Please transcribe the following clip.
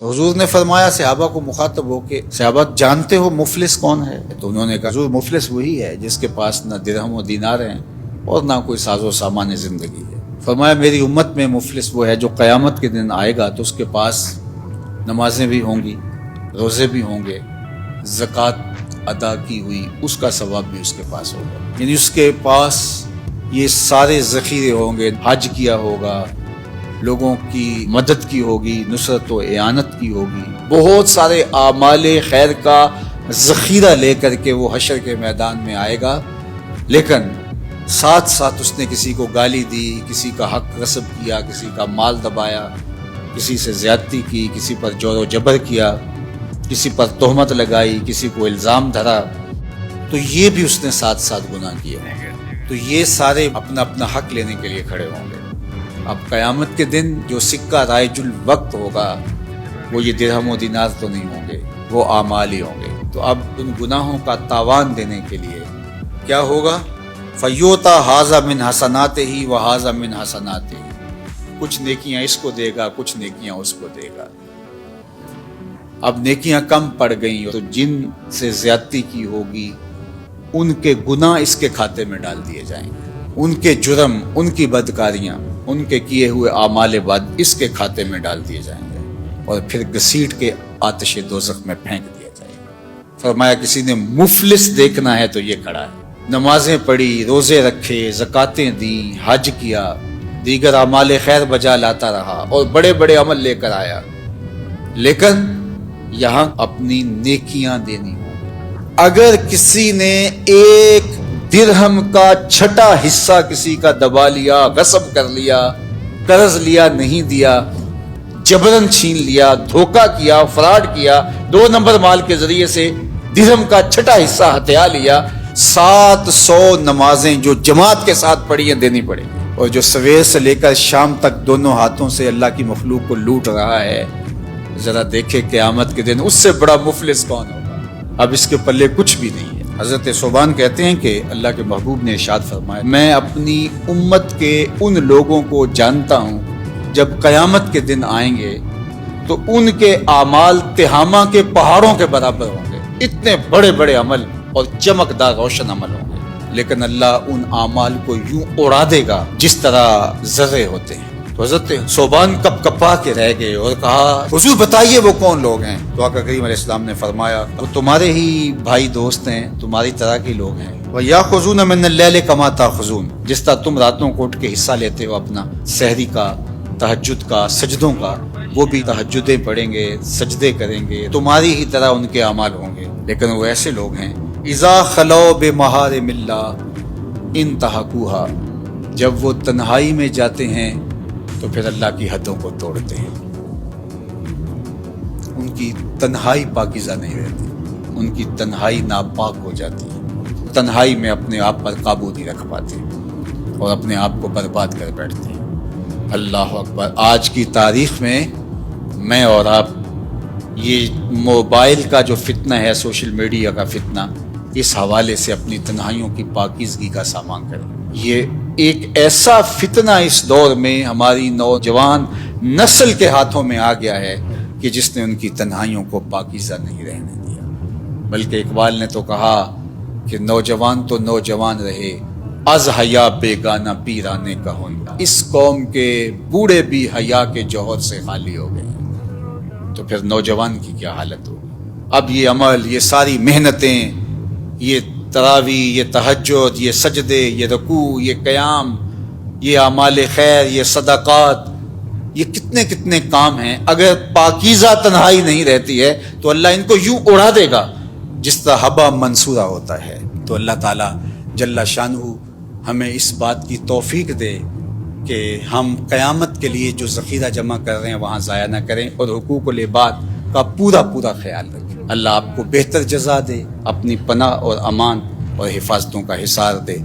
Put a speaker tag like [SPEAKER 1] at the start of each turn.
[SPEAKER 1] تو حضور نے فرمایا صحابہ کو مخاطب ہو کہ صحابہ جانتے ہو مفلس کون ہے؟ تو انہوں نے کہا حضور مفلس وہی ہے جس کے پاس نہ درہم و دینار ہیں اور نہ کوئی ساز و سامان زندگی ہے۔ فرمایا میری امت میں مفلس وہ ہے جو قیامت کے دن آئے گا تو اس کے پاس نمازیں بھی ہوں گی، روزے بھی ہوں گے، زکوٰۃ ادا کی ہوئی اس کا ثواب بھی اس کے پاس ہوگا، یعنی اس کے پاس یہ سارے ذخیرے ہوں گے، حج کیا ہوگا، لوگوں کی مدد کی ہوگی، نصرت و اعانت کی ہوگی، بہت سارے اعمال خیر کا ذخیرہ لے کر کے وہ حشر کے میدان میں آئے گا، لیکن ساتھ ساتھ اس نے کسی کو گالی دی، کسی کا حق غصب کیا، کسی کا مال دبایا، کسی سے زیادتی کی، کسی پر جور و جبر کیا، کسی پر تہمت لگائی، کسی کو الزام دھرا، تو یہ بھی اس نے ساتھ ساتھ گناہ کیے ہیں۔ تو یہ سارے اپنا اپنا حق لینے کے لیے کھڑے ہوں گے۔ اب قیامت کے دن جو سکہ رائج الوقت ہوگا وہ یہ درہم و دینار تو نہیں ہوں گے، وہ اعمال ہی ہوں گے۔ تو اب ان گناہوں کا تاوان دینے کے لیے کیا ہوگا؟ فیوتا ھذا من حسناتہ و ھذا من حسناتہ، کچھ نیکیاں اس کو دے گا، کچھ نیکیاں اس کو دے گا۔ اب نیکیاں کم پڑ گئیں تو جن سے زیادتی کی ہوگی ان کے گناہ اس کے کھاتے میں ڈال دیے جائیں گے، ان کے جرم، ان کی بدکاریاں، ان کے کیے ہوئے اعمال بد اس کے کھاتے میں ڈال دیے جائیں گے اور پھر گھسیٹ کے آتش دوزخ میں پھینک دیا جائے گا۔ فرمایا کسی نے مفلس دیکھنا ہے تو یہ کھڑا ہے، نمازیں پڑھی، روزے رکھے، زکاتیں دیں، حج کیا، دیگر اعمال خیر بجا لاتا رہا اور بڑے بڑے عمل لے کر آیا، لیکن یہاں اپنی نیکیاں دینی ہوں۔ اگر کسی نے ایک درہم کا چھٹا حصہ کسی کا دبا لیا، غصب کر لیا، قرض لیا نہیں دیا، جبرن چھین لیا، دھوکہ کیا، فراڈ کیا، 2 نمبر مال کے ذریعے سے درہم کا چھٹا حصہ ہتھیا لیا، 700 نمازیں جو جماعت کے ساتھ پڑھی ہیں دینی پڑیں گی۔ اور جو سویر سے لے کر شام تک دونوں ہاتھوں سے اللہ کی مخلوق کو لوٹ رہا ہے، ذرا دیکھے قیامت کے دن اس سے بڑا مفلس کون ہوگا؟ اب اس کے پلے کچھ بھی نہیں ہے۔ حضرت ثوبان کہتے ہیں کہ اللہ کے محبوب نے ارشاد فرمایا، میں اپنی امت کے ان لوگوں کو جانتا ہوں جب قیامت کے دن آئیں گے تو ان کے اعمال تہامہ کے پہاڑوں کے برابر ہوں گے، اتنے بڑے بڑے عمل اور چمکدار روشن عمل ہوں گے، لیکن اللہ ان اعمال کو یوں اڑا دے گا جس طرح ذرے ہوتے ہیں۔ تو حضرت ثوبان کپ کپا کے رہ گئے اور کہا حضور بتائیے وہ کون لوگ ہیں؟ تو آقا کریم علیہ السلام نے فرمایا وہ تمہارے ہی بھائی دوست ہیں، تمہاری طرح کے لوگ ہیں۔ وَيَأْخُذُونَ مِنَ اللَّيْلِ كَمَا تَأْخُذُونَ، جس طرح تم راتوں کو اٹھ کے حصہ لیتے ہو اپنا سحری کا، تہجد کا، سجدوں کا، وہ بھی تہجدیں پڑھیں گے، سجدے کریں گے، تمہاری ہی طرح ان کے اعمال ہوں گے، لیکن وہ ایسے لوگ ہیں اِذَا خَلَوْا بِمَحَارِمِ اللَّهِ انتهكوها، جب وہ تنہائی میں جاتے ہیں تو پھر اللہ کی حدوں کو توڑتے ہیں، ان کی تنہائی پاکیزہ نہیں رہتی، ان کی تنہائی ناپاک ہو جاتی ہے، تنہائی میں اپنے آپ پر قابو نہیں رکھ پاتے اور اپنے آپ کو برباد کر بیٹھتے ہیں۔ اللہ اکبر۔ آج کی تاریخ میں میں اور آپ یہ موبائل کا جو فتنہ ہے، سوشل میڈیا کا فتنہ، اس حوالے سے اپنی تنہائیوں کی پاکیزگی کا سامان کریں۔ یہ ایک ایسا فتنہ اس دور میں ہماری نوجوان نسل کے ہاتھوں میں آ گیا ہے کہ جس نے ان کی تنہائیوں کو پاکیزہ نہیں رہنے دیا، بلکہ اقبال نے تو کہا کہ نوجوان تو نوجوان رہے، از حیا بیگانہ پیرانے کا ہن، اس قوم کے بوڑھے بھی حیا کے جوہر سے خالی ہو گئے، تو پھر نوجوان کی کیا حالت ہوگی؟ اب یہ عمل، یہ ساری محنتیں، یہ تراویح، یہ تہجد، یہ سجدے، یہ رکوع، یہ قیام، یہ اعمال خیر، یہ صدقات، یہ کتنے کتنے کام ہیں، اگر پاکیزہ تنہائی نہیں رہتی ہے تو اللہ ان کو یوں اڑا دے گا جس طرح حبا منصورہ ہوتا ہے۔ تو اللہ تعالیٰ جل شانہ ہمیں اس بات کی توفیق دے کہ ہم قیامت کے لیے جو ذخیرہ جمع کر رہے ہیں وہاں ضائع نہ کریں اور حقوق العباد کا پورا خیال رکھیں۔ اللہ آپ کو بہتر جزا دے، اپنی پناہ اور امان اور حفاظتوں کا حصار دے۔